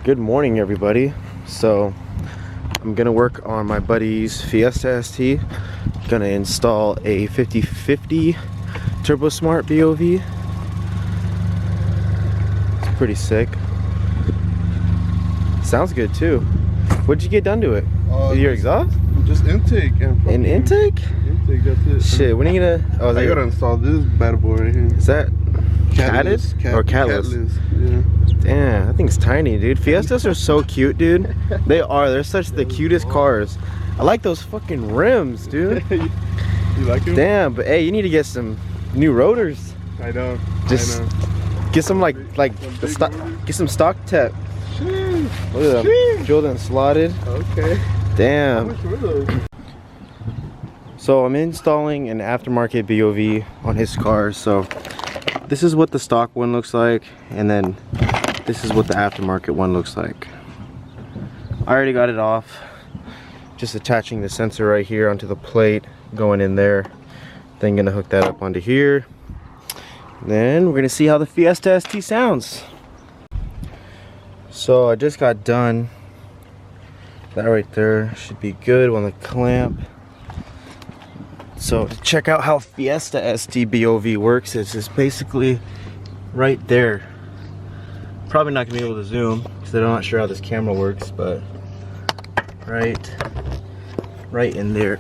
Good morning, everybody. So I'm gonna work on my buddy's Fiesta ST. Gonna install a 5050 Turbosmart BOV. It's pretty sick. Sounds good too. What'd you get done to it? Your exhaust? Just intake and an intake? Intake, that's it. Shit, when are you gonna? Oh, I gotta install this bad boy right here. Is that catted or catless? Yeah. Damn, that thing's tiny, dude. Fiestas are so cute, dude. They are. They're such the cutest cars. I like those fucking rims, dude. You like them? Damn, but hey, you need to get some new rotors. I know. Just get some like the stock. Get some stock tech. Look at them, drilled and slotted. Okay. Damn. How much were those? So I'm installing an aftermarket BOV on his car. So this is what the stock one looks like, and then this is what the aftermarket one looks like. I already got it off. Just attaching the sensor right here onto the plate, going in there. Then gonna hook that up onto here. Then we're gonna see how the Fiesta ST sounds. So I just got done. That right there should be good on the clamp. So to check out how Fiesta ST BOV works, it's basically right there. Probably not gonna be able to zoom because I'm not sure how this camera works, but right in there.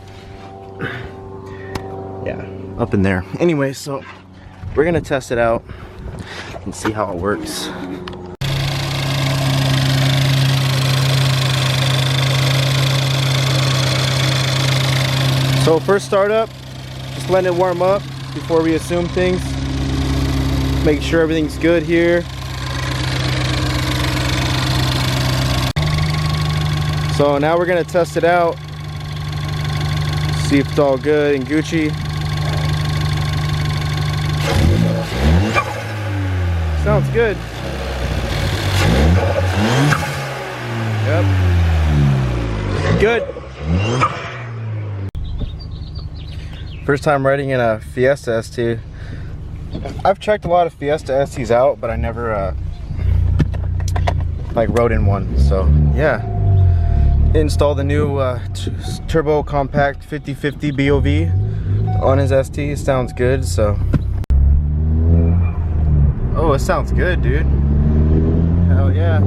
Yeah, up in there. Anyway, so we're gonna test it out and see how it works. So first startup, just letting it warm up before we assume things. Make sure everything's good here. So now we're gonna test it out. See if it's all good and Gucci. Sounds good. Yep. Good. First time riding in a Fiesta ST. I've checked a lot of Fiesta STs out, but I never like rode in one. So yeah, installed the new turbo compact 5050 BOV on his ST. It sounds good. So oh, it sounds good, dude. Hell yeah.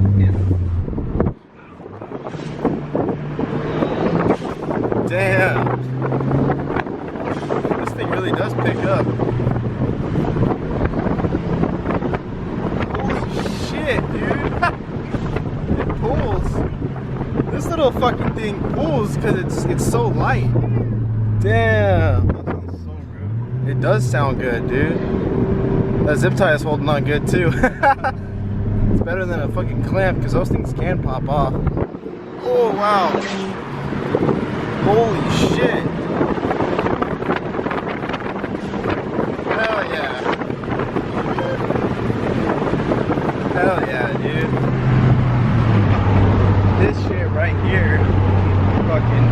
Damn. Thing really does pick up. Holy shit, dude. It pulls. This little fucking thing pulls because it's so light. Damn. That sounds so good. It does sound good, dude. That zip tie is holding on good too. It's better than a fucking clamp because those things can pop off. Oh wow. Holy shit. Hell yeah, dude. This shit right here, fucking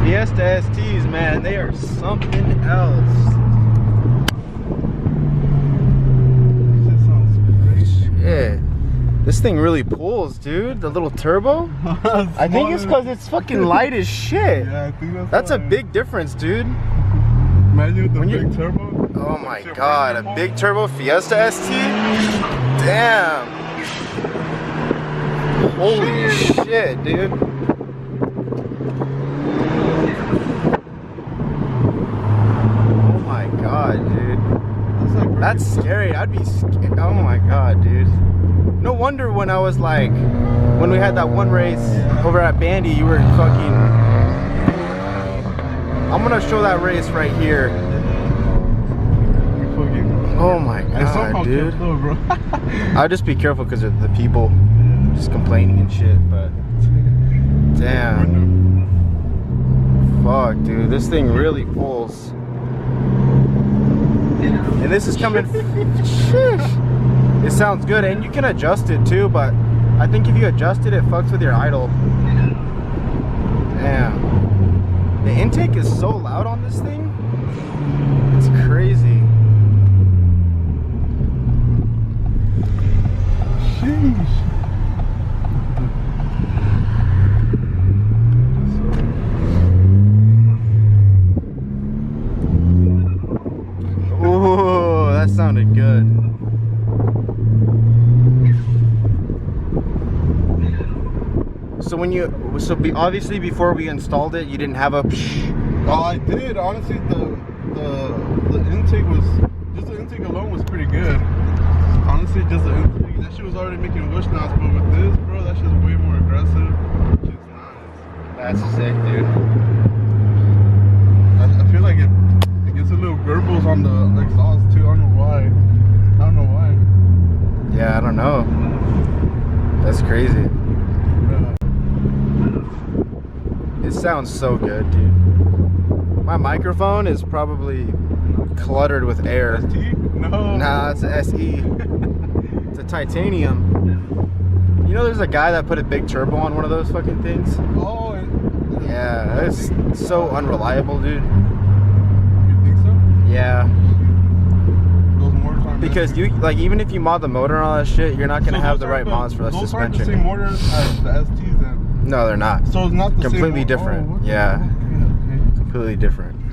Fiesta STs, man, they are something else. That sounds great. Shit. This thing really pulls, dude. The little turbo. I think it's because it's fucking light as shit. Yeah, I think that's a big difference, dude. Imagine with the big turbo. Oh my god, a big turbo Fiesta ST? Damn. Holy shit, dude. Oh my god, dude. That's scary. I'd be scared. Oh my god, dude. No wonder when I was like, when we had that one race over at Bandy, you were fucking... I'm gonna show that race right here. Oh my god, dude. Though, bro. I'll just be careful because of the people just complaining and shit, but damn. Fuck, dude. This thing really pulls. And this is coming. It sounds good, and you can adjust it too, but I think if you adjust it, it fucks with your idle. Damn. The intake is so loud on this thing. It's crazy. So when you, obviously before we installed it, you didn't have a Pshhhhh. Oh, I did. Honestly, the intake was, just the intake alone was pretty good. Honestly, just the intake, that shit was already making whoosh knots, but with this, bro, that shit's way more aggressive. Shit's nice. That's sick, dude. I feel like it gets a little gurbles on the exhaust too. I don't know why. Yeah, I don't know. That's crazy. It sounds so good, dude. My microphone is probably cluttered with air. ST? No. Nah, it's an SE. It's a titanium. You know, there's a guy that put a big turbo on one of those fucking things. Oh. Yeah, it's so unreliable, dude. You think so? Yeah. Those motors aren't Because you, like, even if you mod the motor and all that shit, you're not gonna have the right mods for the those suspension. Those aren't the same motors as the STs then? No, they're not. So it's not the Completely same different. what the Yeah. fuck? Okay. Completely different.